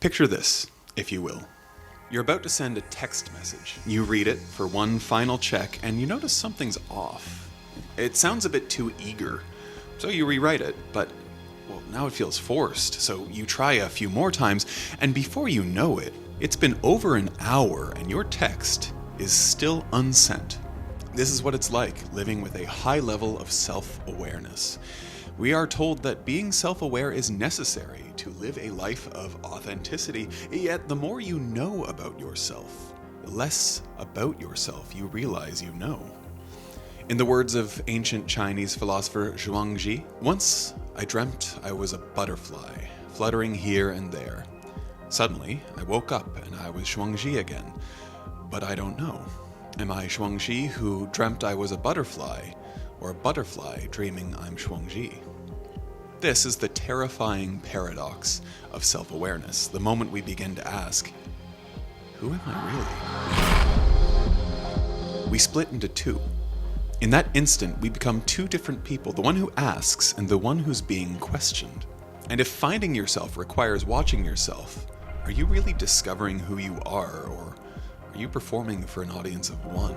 Picture this, if you will. You're about to send a text message. You read it for one final check, and you notice something's off. It sounds a bit too eager, so you rewrite it, but, well, now it feels forced, so you try a few more times, and before you know it, it's been over an hour, and your text is still unsent. This is what it's like living with a high level of self-awareness. We are told that being self-aware is necessary to live a life of authenticity, yet the more you know about yourself, the less about yourself you realize you know. In the words of ancient Chinese philosopher Zhuangzi, once I dreamt I was a butterfly, fluttering here and there. Suddenly, I woke up and I was Zhuangzi again, but I don't know. Am I Zhuangzi who dreamt I was a butterfly, or a butterfly dreaming I'm Zhuangzi? This is the terrifying paradox of self-awareness, the moment we begin to ask, who am I really? We split into two. In that instant, we become two different people, the one who asks and the one who's being questioned. And if finding yourself requires watching yourself, are you really discovering who you are, or are you performing for an audience of one?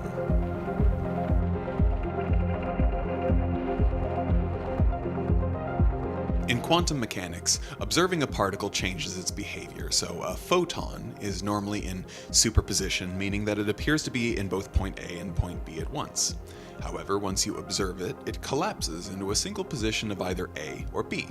In quantum mechanics, observing a particle changes its behavior, so a photon is normally in superposition, meaning that it appears to be in both point A and point B at once. However, once you observe it, it collapses into a single position of either A or B.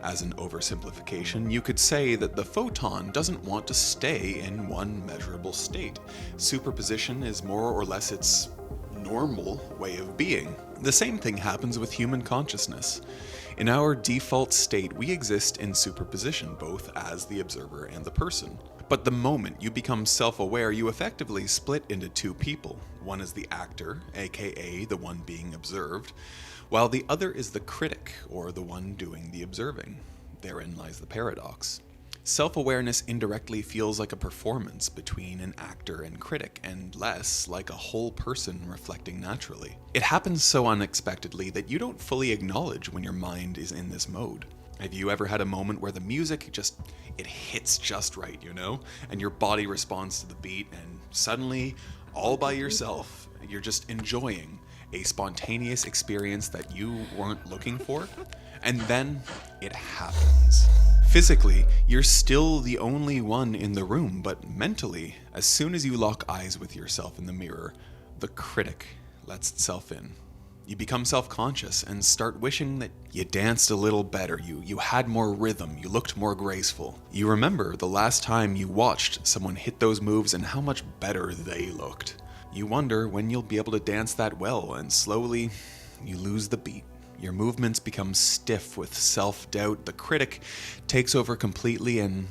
As an oversimplification, you could say that the photon doesn't want to stay in one measurable state. Superposition is more or less its normal way of being. The same thing happens with human consciousness. In our default state, we exist in superposition, both as the observer and the person. But the moment you become self-aware, you effectively split into two people. One is the actor, aka the one being observed, while the other is the critic, or the one doing the observing. Therein lies the paradox. Self-awareness indirectly feels like a performance between an actor and critic, and less like a whole person reflecting naturally. It happens so unexpectedly that you don't fully acknowledge when your mind is in this mode. Have you ever had a moment where the music it hits just right, and your body responds to the beat, and suddenly, all by yourself, you're just enjoying a spontaneous experience that you weren't looking for, and then it happens. Physically, you're still the only one in the room, but mentally, as soon as you lock eyes with yourself in the mirror, the critic lets itself in. You become self-conscious and start wishing that you danced a little better, you had more rhythm, you looked more graceful. You remember the last time you watched someone hit those moves and how much better they looked. You wonder when you'll be able to dance that well, and slowly, you lose the beat. Your movements become stiff with self-doubt, the critic takes over completely, and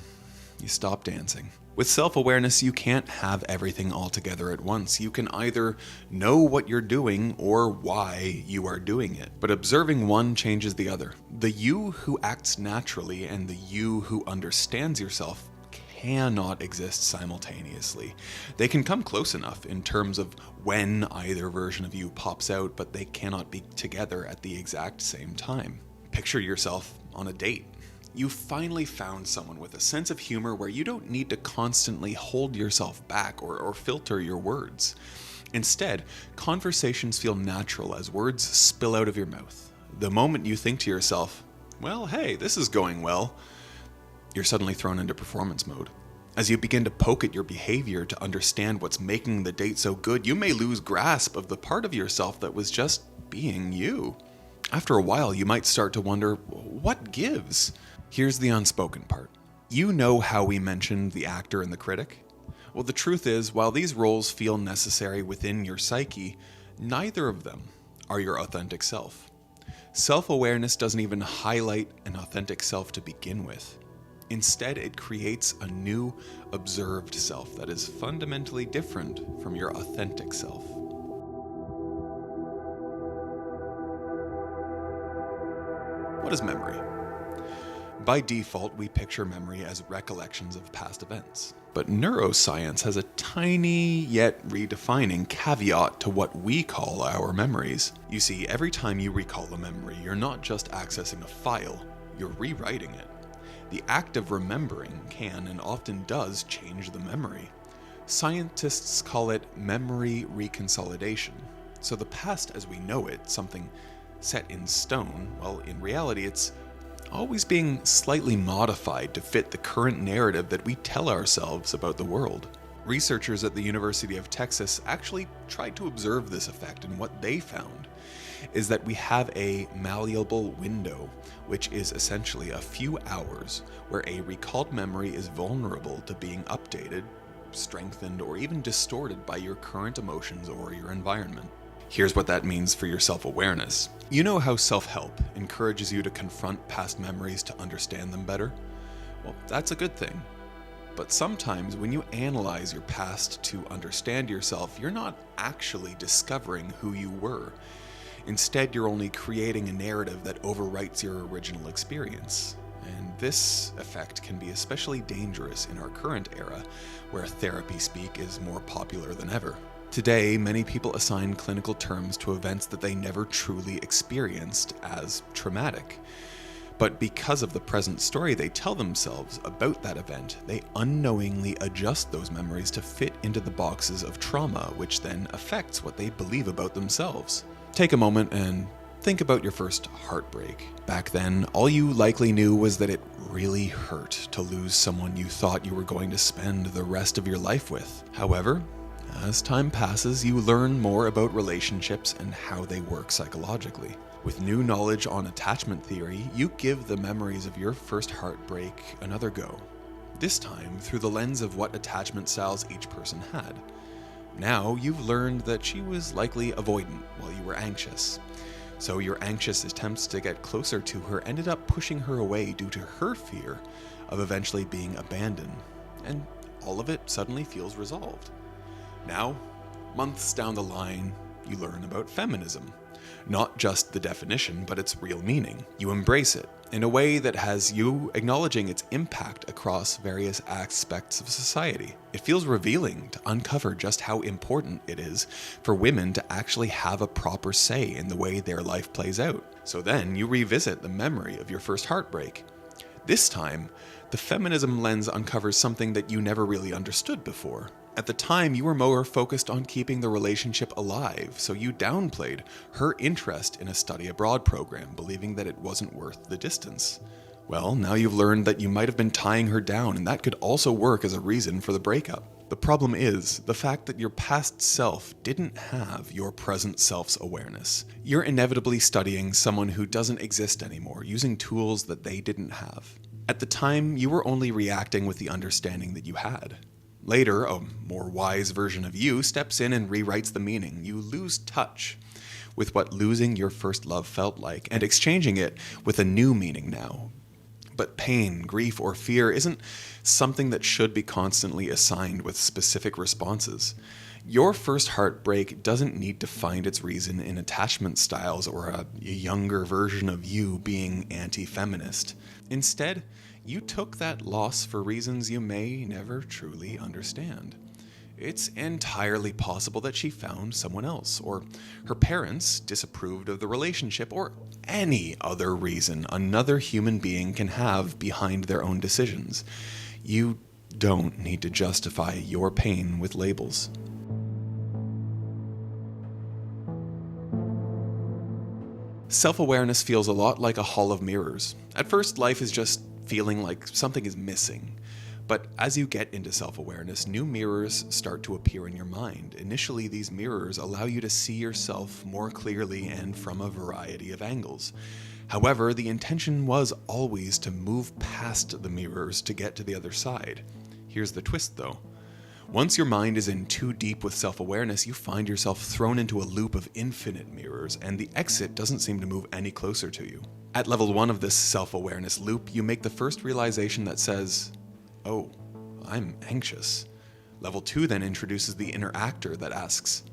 you stop dancing. With self-awareness, you can't have everything all together at once. You can either know what you're doing or why you are doing it, but observing one changes the other. The you who acts naturally and the you who understands yourself cannot exist simultaneously. They can come close enough in terms of when either version of you pops out, but they cannot be together at the exact same time. Picture yourself on a date. You finally found someone with a sense of humor where you don't need to constantly hold yourself back or filter your words. Instead, conversations feel natural as words spill out of your mouth. The moment you think to yourself, well, hey, this is going well, you're suddenly thrown into performance mode. As you begin to poke at your behavior to understand what's making the date so good, you may lose grasp of the part of yourself that was just being you. After a while, you might start to wonder, what gives? Here's the unspoken part. You know how we mentioned the actor and the critic? Well, the truth is, while these roles feel necessary within your psyche, neither of them are your authentic self. Self-awareness doesn't even highlight an authentic self to begin with. Instead, it creates a new, observed self that is fundamentally different from your authentic self. What is memory? By default, we picture memory as recollections of past events. But neuroscience has a tiny yet redefining caveat to what we call our memories. You see, every time you recall a memory, you're not just accessing a file, you're rewriting it. The act of remembering can and often does change the memory. Scientists call it memory reconsolidation. So the past as we know it, something set in stone, well, in reality it's always being slightly modified to fit the current narrative that we tell ourselves about the world. Researchers at the University of Texas actually tried to observe this effect, and what they found is that we have a malleable window, which is essentially a few hours where a recalled memory is vulnerable to being updated, strengthened, or even distorted by your current emotions or your environment. Here's what that means for your self-awareness. You know how self-help encourages you to confront past memories to understand them better? Well, that's a good thing. But sometimes when you analyze your past to understand yourself, you're not actually discovering who you were. Instead, you're only creating a narrative that overwrites your original experience. And this effect can be especially dangerous in our current era, where therapy speak is more popular than ever. Today, many people assign clinical terms to events that they never truly experienced as traumatic. But because of the present story they tell themselves about that event, they unknowingly adjust those memories to fit into the boxes of trauma, which then affects what they believe about themselves. Take a moment and think about your first heartbreak. Back then, all you likely knew was that it really hurt to lose someone you thought you were going to spend the rest of your life with. However, as time passes, you learn more about relationships and how they work psychologically. With new knowledge on attachment theory, you give the memories of your first heartbreak another go. This time, through the lens of what attachment styles each person had. Now, you've learned that she was likely avoidant while you were anxious. So your anxious attempts to get closer to her ended up pushing her away due to her fear of eventually being abandoned. And all of it suddenly feels resolved. Now, months down the line, you learn about feminism. Not just the definition, but its real meaning. You embrace it in a way that has you acknowledging its impact across various aspects of society. It feels revealing to uncover just how important it is for women to actually have a proper say in the way their life plays out. So then you revisit the memory of your first heartbreak. This time, the feminism lens uncovers something that you never really understood before. At the time, you were more focused on keeping the relationship alive, so you downplayed her interest in a study abroad program, believing that it wasn't worth the distance. Well, now you've learned that you might have been tying her down, and that could also work as a reason for the breakup. The problem is the fact that your past self didn't have your present self's awareness. You're inevitably studying someone who doesn't exist anymore, using tools that they didn't have. At the time, you were only reacting with the understanding that you had. Later, a more wise version of you steps in and rewrites the meaning. You lose touch with what losing your first love felt like and exchanging it with a new meaning now. But pain, grief, or fear isn't something that should be constantly assigned with specific responses. Your first heartbreak doesn't need to find its reason in attachment styles or a younger version of you being anti-feminist. Instead, you took that loss for reasons you may never truly understand. It's entirely possible that she found someone else, or her parents disapproved of the relationship, or any other reason another human being can have behind their own decisions. You don't need to justify your pain with labels. Self-awareness feels a lot like a hall of mirrors. At first, life is just feeling like something is missing. But as you get into self-awareness, new mirrors start to appear in your mind. Initially, these mirrors allow you to see yourself more clearly and from a variety of angles. However, the intention was always to move past the mirrors to get to the other side. Here's the twist, though. Once your mind is in too deep with self-awareness, you find yourself thrown into a loop of infinite mirrors, and the exit doesn't seem to move any closer to you. At level 1 of this self-awareness loop, you make the first realization that says, "Oh, I'm anxious." Level 2 then introduces the inner actor that asks,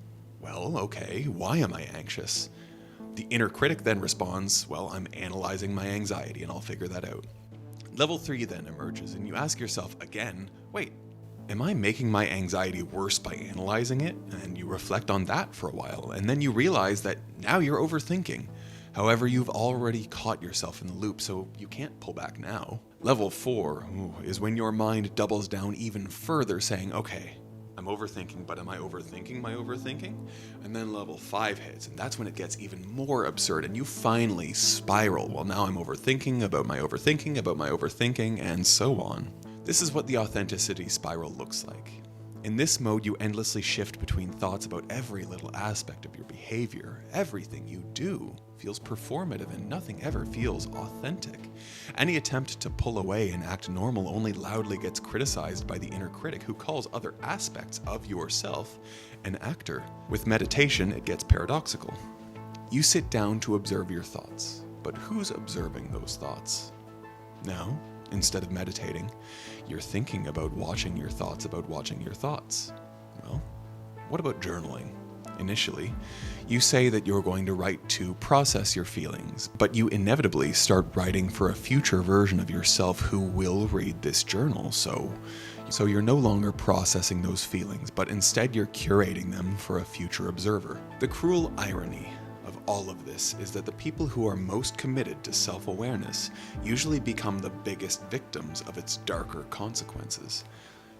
"Well, okay, why am I anxious?" The inner critic then responds, "Well, I'm analyzing my anxiety and I'll figure that out." Level 3 then emerges and you ask yourself again, "Wait, am I making my anxiety worse by analyzing it?" And you reflect on that for a while, and then you realize that now you're overthinking. However, you've already caught yourself in the loop, so you can't pull back now. Level 4 is when your mind doubles down even further, saying, okay, I'm overthinking, but am I overthinking my overthinking? And then level 5 hits, and that's when it gets even more absurd, and you finally spiral. Well, now I'm overthinking about my overthinking about my overthinking, and so on. This is what the authenticity spiral looks like. In this mode, you endlessly shift between thoughts about every little aspect of your behavior. Everything you do feels performative and nothing ever feels authentic. Any attempt to pull away and act normal only loudly gets criticized by the inner critic, who calls other aspects of yourself an actor. With meditation, it gets paradoxical. You sit down to observe your thoughts, but who's observing those thoughts? Now, instead of meditating, you're thinking about watching your thoughts about watching your thoughts. Well, what about journaling? Initially, you say that you're going to write to process your feelings, but you inevitably start writing for a future version of yourself who will read this journal. So you're no longer processing those feelings, but instead you're curating them for a future observer. The cruel irony of all of this is that the people who are most committed to self-awareness usually become the biggest victims of its darker consequences.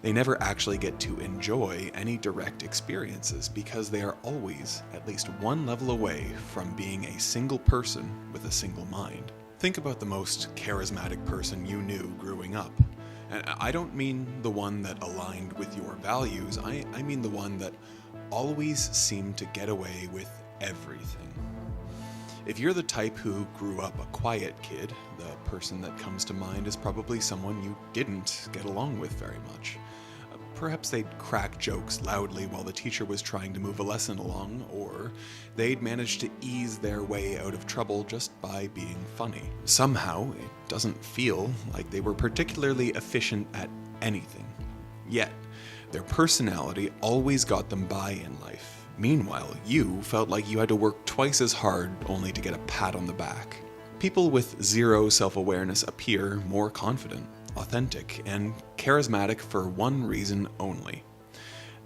They never actually get to enjoy any direct experiences because they are always at least one level away from being a single person with a single mind. Think about the most charismatic person you knew growing up. And I don't mean the one that aligned with your values, I mean the one that always seemed to get away with everything. If you're the type who grew up a quiet kid, the person that comes to mind is probably someone you didn't get along with very much. Perhaps they'd crack jokes loudly while the teacher was trying to move a lesson along, or they'd manage to ease their way out of trouble just by being funny. Somehow, it doesn't feel like they were particularly efficient at anything. Yet, their personality always got them by in life. Meanwhile, you felt like you had to work twice as hard only to get a pat on the back. People with zero self-awareness appear more confident, authentic, and charismatic for one reason only.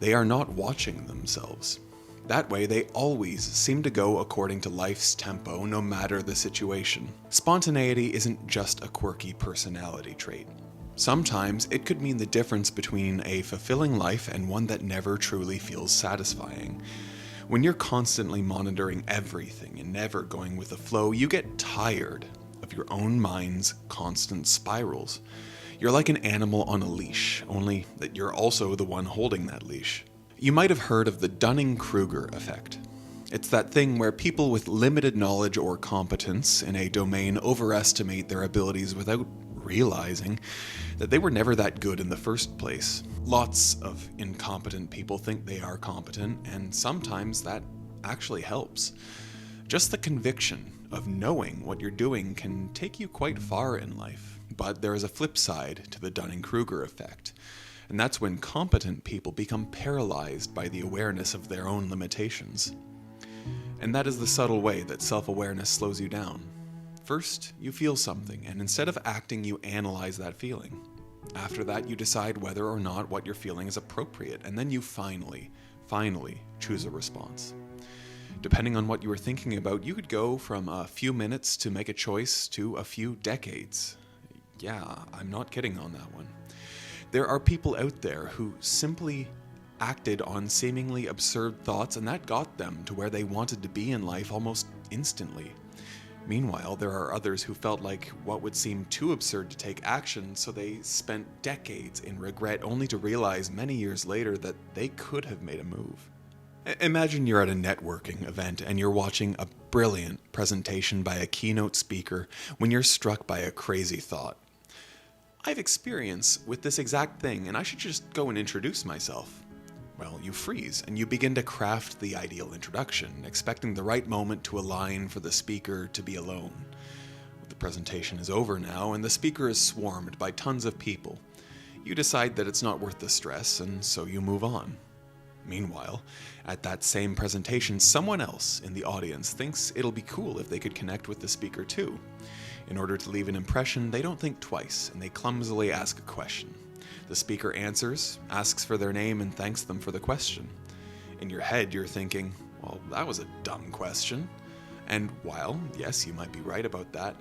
They are not watching themselves. That way, they always seem to go according to life's tempo, no matter the situation. Spontaneity isn't just a quirky personality trait. Sometimes it could mean the difference between a fulfilling life and one that never truly feels satisfying. When you're constantly monitoring everything and never going with the flow, you get tired of your own mind's constant spirals. You're like an animal on a leash, only that you're also the one holding that leash. You might have heard of the Dunning-Kruger effect. It's that thing where people with limited knowledge or competence in a domain overestimate their abilities without realizing that they were never that good in the first place. Lots of incompetent people think they are competent, and sometimes that actually helps. Just the conviction of knowing what you're doing can take you quite far in life. But there is a flip side to the Dunning-Kruger effect, and that's when competent people become paralyzed by the awareness of their own limitations. And that is the subtle way that self-awareness slows you down. First, you feel something, and instead of acting, you analyze that feeling. After that, you decide whether or not what you're feeling is appropriate, and then you finally choose a response. Depending on what you were thinking about, you could go from a few minutes to make a choice to a few decades. Yeah, I'm not kidding on that one. There are people out there who simply acted on seemingly absurd thoughts, and that got them to where they wanted to be in life almost instantly. Meanwhile, there are others who felt like what would seem too absurd to take action, so they spent decades in regret only to realize many years later that they could have made a move. Imagine you're at a networking event and you're watching a brilliant presentation by a keynote speaker when you're struck by a crazy thought. I've experience with this exact thing, and I should just go and introduce myself. Well, you freeze, and you begin to craft the ideal introduction, expecting the right moment to align for the speaker to be alone. The presentation is over now, and the speaker is swarmed by tons of people. You decide that it's not worth the stress, and so you move on. Meanwhile, at that same presentation, someone else in the audience thinks it'll be cool if they could connect with the speaker too. In order to leave an impression, they don't think twice, and they clumsily ask a question. The speaker answers, asks for their name, and thanks them for the question. In your head, you're thinking, well, that was a dumb question. And while, yes, you might be right about that,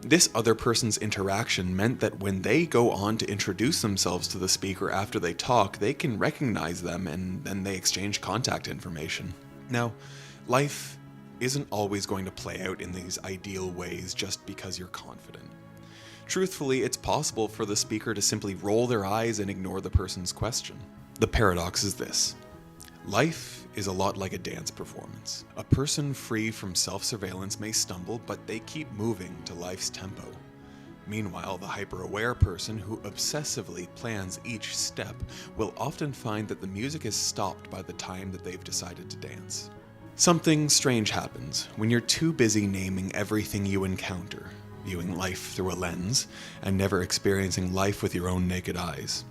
this other person's interaction meant that when they go on to introduce themselves to the speaker after they talk, they can recognize them and then they exchange contact information. Now, life isn't always going to play out in these ideal ways just because you're confident. Truthfully, it's possible for the speaker to simply roll their eyes and ignore the person's question. The paradox is this. Life is a lot like a dance performance. A person free from self-surveillance may stumble, but they keep moving to life's tempo. Meanwhile, the hyper-aware person who obsessively plans each step will often find that the music is stopped by the time that they've decided to dance. Something strange happens when you're too busy naming everything you encounter, viewing life through a lens, and never experiencing life with your own naked eyes.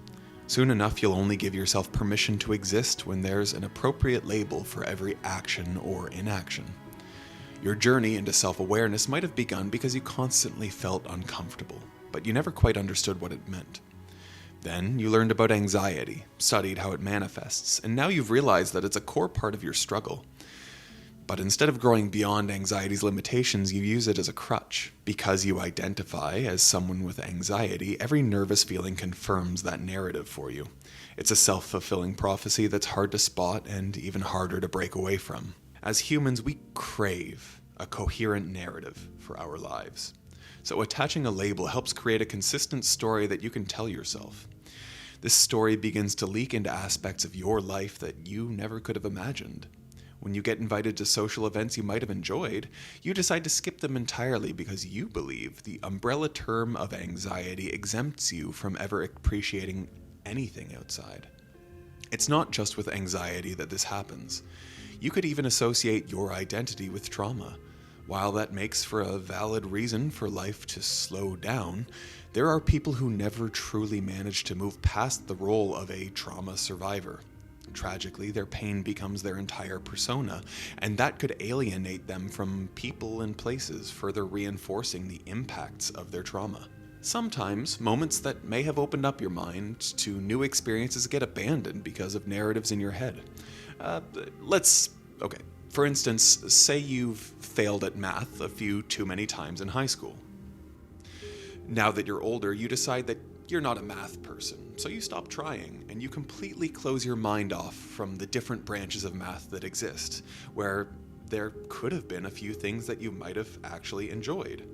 Soon enough, you'll only give yourself permission to exist when there's an appropriate label for every action or inaction. Your journey into self-awareness might have begun because you constantly felt uncomfortable, but you never quite understood what it meant. Then you learned about anxiety, studied how it manifests, and now you've realized that it's a core part of your struggle. But instead of growing beyond anxiety's limitations, you use it as a crutch. Because you identify as someone with anxiety, every nervous feeling confirms that narrative for you. It's a self-fulfilling prophecy that's hard to spot and even harder to break away from. As humans, we crave a coherent narrative for our lives. So attaching a label helps create a consistent story that you can tell yourself. This story begins to leak into aspects of your life that you never could have imagined. When you get invited to social events you might have enjoyed, you decide to skip them entirely because you believe the umbrella term of anxiety exempts you from ever appreciating anything outside. It's not just with anxiety that this happens. You could even associate your identity with trauma. While that makes for a valid reason for life to slow down, there are people who never truly manage to move past the role of a trauma survivor. Tragically, their pain becomes their entire persona, and that could alienate them from people and places, further reinforcing the impacts of their trauma. Sometimes, moments that may have opened up your mind to new experiences get abandoned because of narratives in your head. For instance, say you've failed at math a few too many times in high school. Now that you're older, you decide that you're not a math person, so you stop trying, and you completely close your mind off from the different branches of math that exist, where there could have been a few things that you might have actually enjoyed.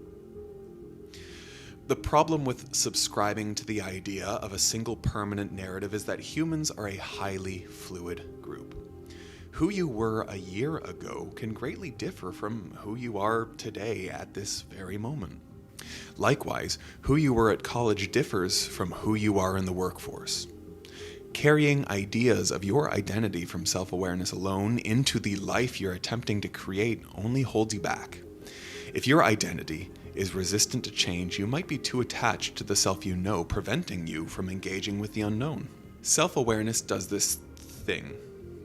The problem with subscribing to the idea of a single permanent narrative is that humans are a highly fluid group. Who you were a year ago can greatly differ from who you are today at this very moment. Likewise, who you were at college differs from who you are in the workforce. Carrying ideas of your identity from self-awareness alone into the life you're attempting to create only holds you back. If your identity is resistant to change, you might be too attached to the self you know, preventing you from engaging with the unknown. Self-awareness does this thing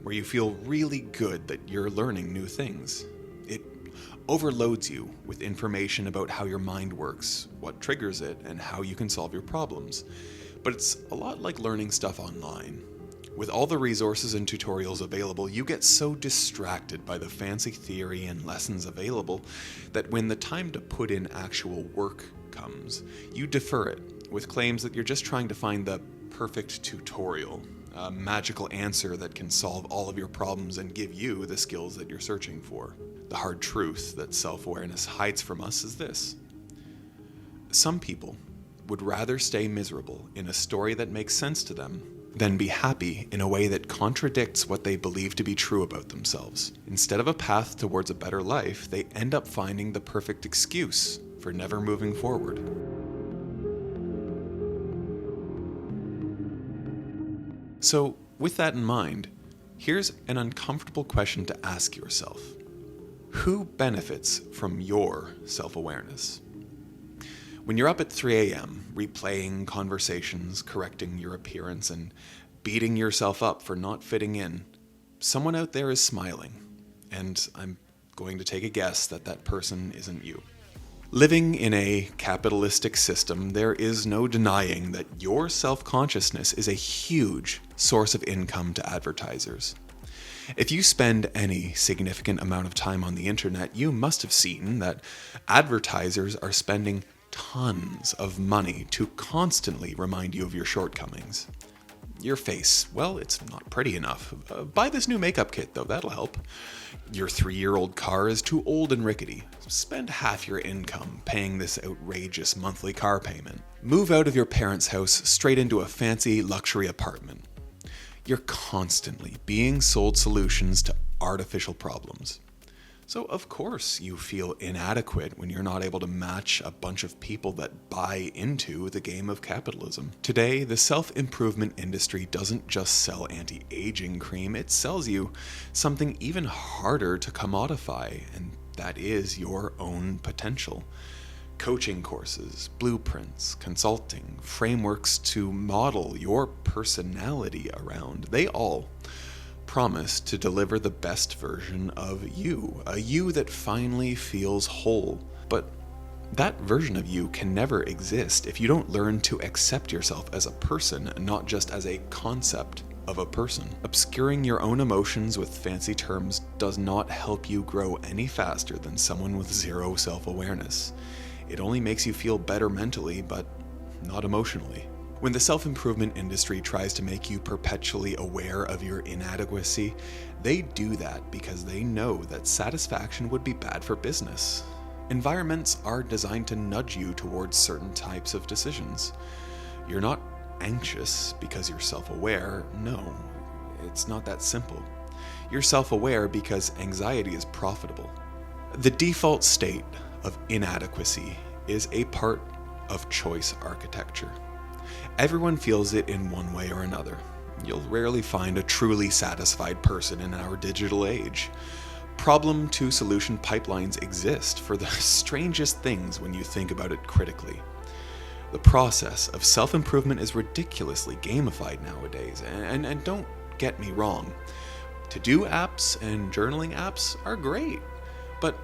where you feel really good that you're learning new things. It overloads you with information about how your mind works, what triggers it, and how you can solve your problems. But it's a lot like learning stuff online. With all the resources and tutorials available, you get so distracted by the fancy theory and lessons available that when the time to put in actual work comes, you defer it with claims that you're just trying to find the perfect tutorial, a magical answer that can solve all of your problems and give you the skills that you're searching for. The hard truth that self-awareness hides from us is this. Some people would rather stay miserable in a story that makes sense to them than be happy in a way that contradicts what they believe to be true about themselves. Instead of a path towards a better life, they end up finding the perfect excuse for never moving forward. So, with that in mind, here's an uncomfortable question to ask yourself. Who benefits from your self-awareness? When you're up at 3 a.m., replaying conversations, correcting your appearance, and beating yourself up for not fitting in, someone out there is smiling, and I'm going to take a guess that that person isn't you. Living in a capitalistic system, there is no denying that your self-consciousness is a huge source of income to advertisers. If you spend any significant amount of time on the internet, you must have seen that advertisers are spending tons of money to constantly remind you of your shortcomings. Your face, well, it's not pretty enough. Buy this new makeup kit, though, that'll help. Your 3-year-old car is too old and rickety. Spend half your income paying this outrageous monthly car payment. Move out of your parents' house straight into a fancy luxury apartment. You're constantly being sold solutions to artificial problems. So of course you feel inadequate when you're not able to match a bunch of people that buy into the game of capitalism. Today, the self-improvement industry doesn't just sell anti-aging cream, it sells you something even harder to commodify, and that is your own potential. Coaching courses, blueprints, consulting, frameworks to model your personality around, they all promise to deliver the best version of you, a you that finally feels whole. But that version of you can never exist if you don't learn to accept yourself as a person, not just as a concept of a person. Obscuring your own emotions with fancy terms does not help you grow any faster than someone with zero self-awareness. It only makes you feel better mentally, but not emotionally. When the self-improvement industry tries to make you perpetually aware of your inadequacy, they do that because they know that satisfaction would be bad for business. Environments are designed to nudge you towards certain types of decisions. You're not anxious because you're self-aware. No, it's not that simple. You're self-aware because anxiety is profitable. The default state of inadequacy is a part of choice architecture. Everyone feels it in one way or another. You'll rarely find a truly satisfied person in our digital age. Problem to solution pipelines exist for the strangest things when you think about it critically. The process of self-improvement is ridiculously gamified nowadays, and don't get me wrong, to-do apps and journaling apps are great, but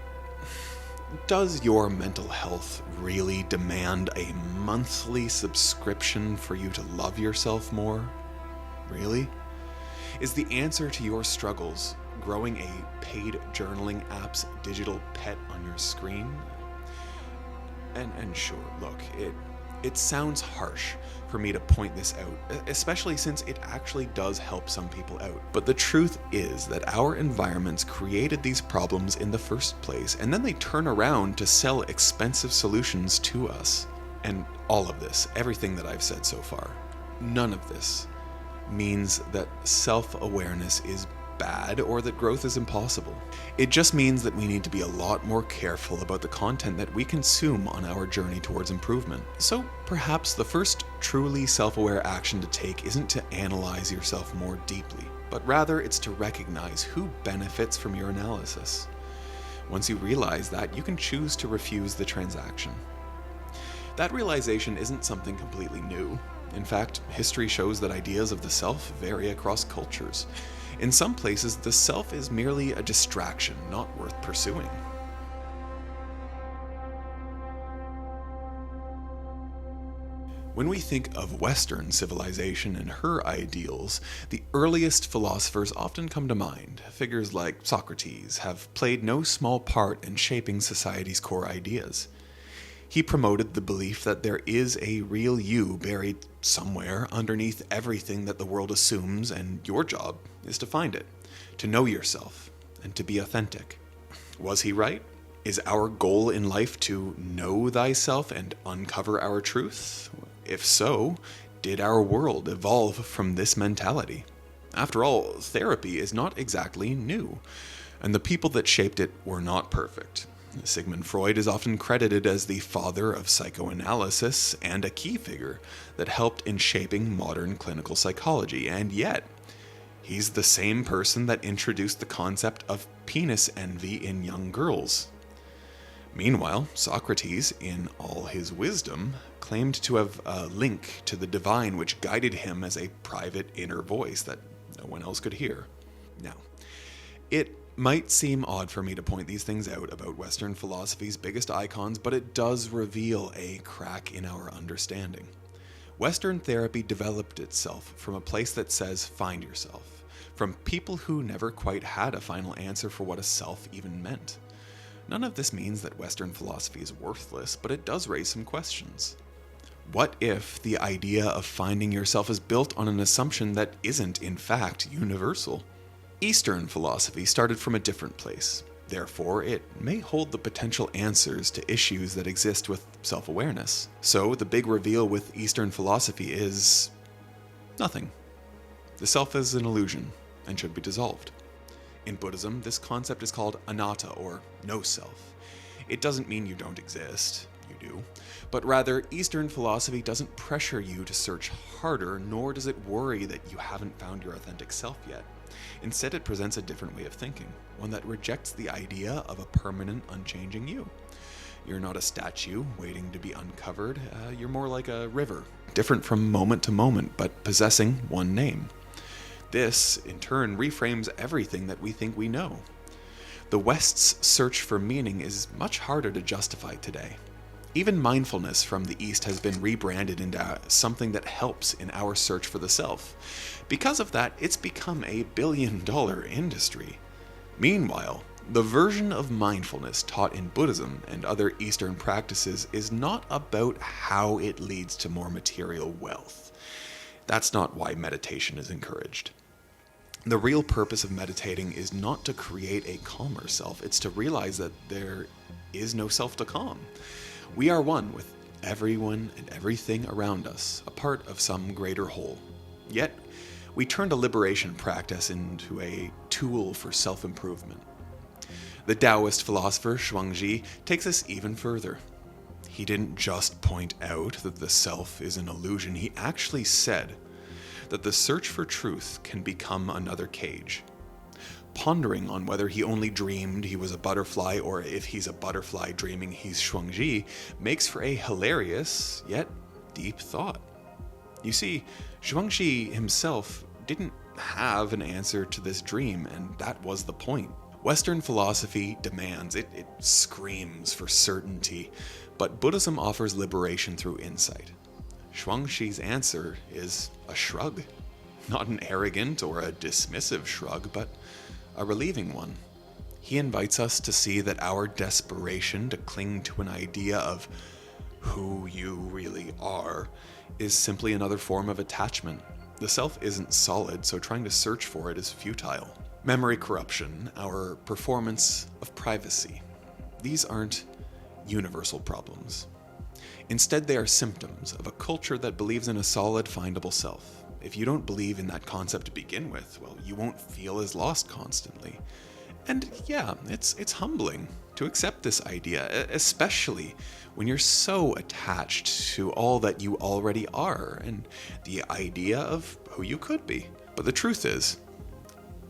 does your mental health really demand a monthly subscription for you to love yourself more? Really? Is the answer to your struggles growing a paid journaling app's digital pet on your screen? And sure, look, it sounds harsh for me to point this out, especially since it actually does help some people out. But the truth is that our environments created these problems in the first place, and then they turn around to sell expensive solutions to us. And all of this, everything that I've said so far, none of this means that self-awareness is bad or that growth is impossible. It just means that we need to be a lot more careful about the content that we consume on our journey towards improvement. So perhaps the first truly self-aware action to take isn't to analyze yourself more deeply, but rather it's to recognize who benefits from your analysis. Once you realize that, you can choose to refuse the transaction. That realization isn't something completely new. In fact, history shows that ideas of the self vary across cultures. In some places, the self is merely a distraction, not worth pursuing. When we think of Western civilization and her ideals, the earliest philosophers often come to mind. Figures like Socrates have played no small part in shaping society's core ideas. He promoted the belief that there is a real you buried somewhere underneath everything that the world assumes, and your job is to find it, to know yourself, and to be authentic. Was he right? Is our goal in life to know thyself and uncover our truth? If so, did our world evolve from this mentality? After all, therapy is not exactly new, and the people that shaped it were not perfect. Sigmund Freud is often credited as the father of psychoanalysis and a key figure that helped in shaping modern clinical psychology, and yet, he's the same person that introduced the concept of penis envy in young girls. Meanwhile, Socrates, in all his wisdom, claimed to have a link to the divine which guided him as a private inner voice that no one else could hear. Now, it might seem odd for me to point these things out about Western philosophy's biggest icons, but it does reveal a crack in our understanding. Western therapy developed itself from a place that says find yourself, from people who never quite had a final answer for what a self even meant. None of this means that Western philosophy is worthless, but it does raise some questions. What if the idea of finding yourself is built on an assumption that isn't, in fact, universal? Eastern philosophy started from a different place. Therefore, it may hold the potential answers to issues that exist with self-awareness. So, the big reveal with Eastern philosophy is nothing. The self is an illusion and should be dissolved. In Buddhism, this concept is called anatta, or no self. It doesn't mean you don't exist, you do, but rather Eastern philosophy doesn't pressure you to search harder, nor does it worry that you haven't found your authentic self yet. Instead, it presents a different way of thinking, one that rejects the idea of a permanent, unchanging you. You're not a statue waiting to be uncovered, you're more like a river, different from moment to moment, but possessing one name. This, in turn, reframes everything that we think we know. The West's search for meaning is much harder to justify today. Even mindfulness from the East has been rebranded into something that helps in our search for the self. Because of that, it's become a billion-dollar industry. Meanwhile, the version of mindfulness taught in Buddhism and other Eastern practices is not about how it leads to more material wealth. That's not why meditation is encouraged. The real purpose of meditating is not to create a calmer self, it's to realize that there is no self to calm. We are one with everyone and everything around us, a part of some greater whole. Yet, we turned a liberation practice into a tool for self-improvement. The Taoist philosopher Zhuangzi takes us even further. He didn't just point out that the self is an illusion, he actually said that the search for truth can become another cage. Pondering on whether he only dreamed he was a butterfly or if he's a butterfly dreaming he's Zhuangzi makes for a hilarious yet deep thought. You see, Zhuangzi himself didn't have an answer to this dream, and that was the point. Western philosophy demands, it screams for certainty, but Buddhism offers liberation through insight. Zhuangzi's answer is a shrug. Not an arrogant or a dismissive shrug, but a relieving one. He invites us to see that our desperation to cling to an idea of who you really are is simply another form of attachment. The self isn't solid, so trying to search for it is futile. Memory corruption, our performance of privacy. These aren't universal problems. Instead, they are symptoms of a culture that believes in a solid, findable self. If you don't believe in that concept to begin with, well, you won't feel as lost constantly. And yeah, it's humbling to accept this idea, especially when you're so attached to all that you already are and the idea of who you could be. But the truth is,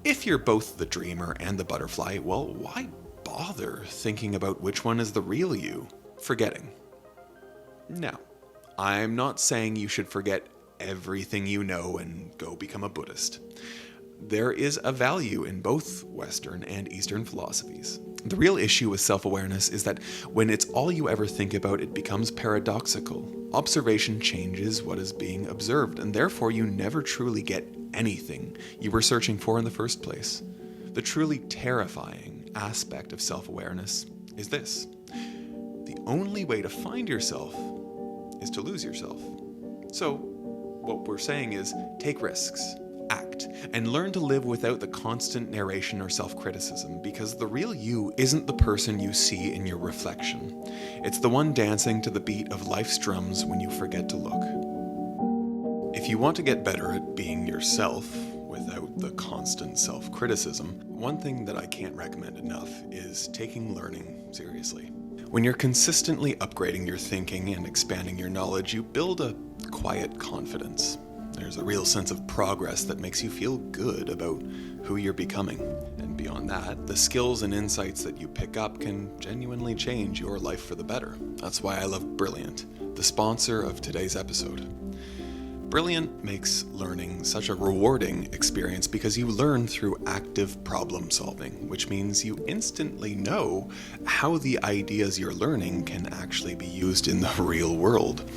if you're both the dreamer and the butterfly, well, why bother thinking about which one is the real you? Forgetting. Now, I'm not saying you should forget everything you know and go become a Buddhist. There is a value in both Western and Eastern philosophies. The real issue with self-awareness is that when it's all you ever think about, it becomes paradoxical. Observation changes what is being observed, and therefore you never truly get anything you were searching for in the first place. The truly terrifying aspect of self-awareness is this: the only way to find yourself is to lose yourself. So, what we're saying is, take risks, act, and learn to live without the constant narration or self-criticism, because the real you isn't the person you see in your reflection. It's the one dancing to the beat of life's drums when you forget to look. If you want to get better at being yourself without the constant self-criticism, one thing that I can't recommend enough is taking learning seriously. When you're consistently upgrading your thinking and expanding your knowledge, you build a quiet confidence. There's a real sense of progress that makes you feel good about who you're becoming. And beyond that, the skills and insights that you pick up can genuinely change your life for the better. That's why I love Brilliant, the sponsor of today's episode. Brilliant makes learning such a rewarding experience because you learn through active problem solving, which means you instantly know how the ideas you're learning can actually be used in the real world.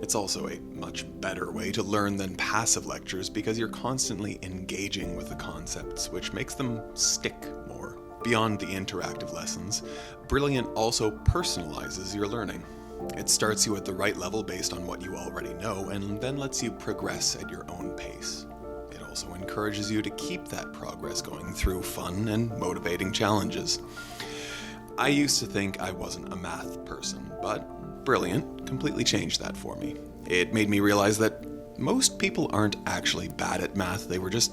It's also a much better way to learn than passive lectures because you're constantly engaging with the concepts, which makes them stick more. Beyond the interactive lessons, Brilliant also personalizes your learning. It starts you at the right level based on what you already know and then lets you progress at your own pace. It also encourages you to keep that progress going through fun and motivating challenges. I used to think I wasn't a math person, but Brilliant completely changed that for me. It made me realize that most people aren't actually bad at math, they were just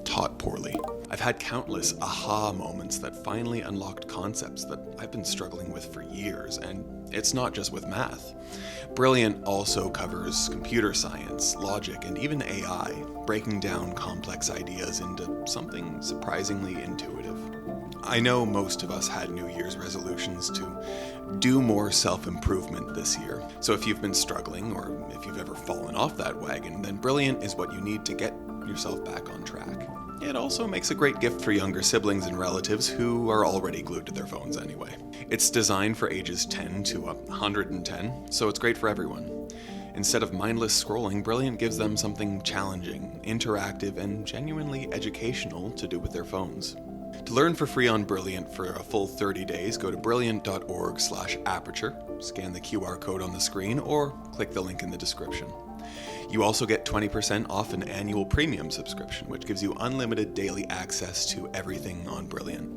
taught poorly. I've had countless aha moments that finally unlocked concepts that I've been struggling with for years, and it's not just with math. Brilliant also covers computer science, logic, and even AI, breaking down complex ideas into something surprisingly intuitive. I know most of us had New Year's resolutions to do more self-improvement this year, so if you've been struggling or if you've ever fallen off that wagon, then Brilliant is what you need to get yourself back on track. It also makes a great gift for younger siblings and relatives who are already glued to their phones anyway. It's designed for ages 10 to 110, so it's great for everyone. Instead of mindless scrolling, Brilliant gives them something challenging, interactive, and genuinely educational to do with their phones. To learn for free on Brilliant for a full 30 days, go to brilliant.org/aperture, scan the QR code on the screen, or click the link in the description. You also get 20% off an annual premium subscription, which gives you unlimited daily access to everything on Brilliant.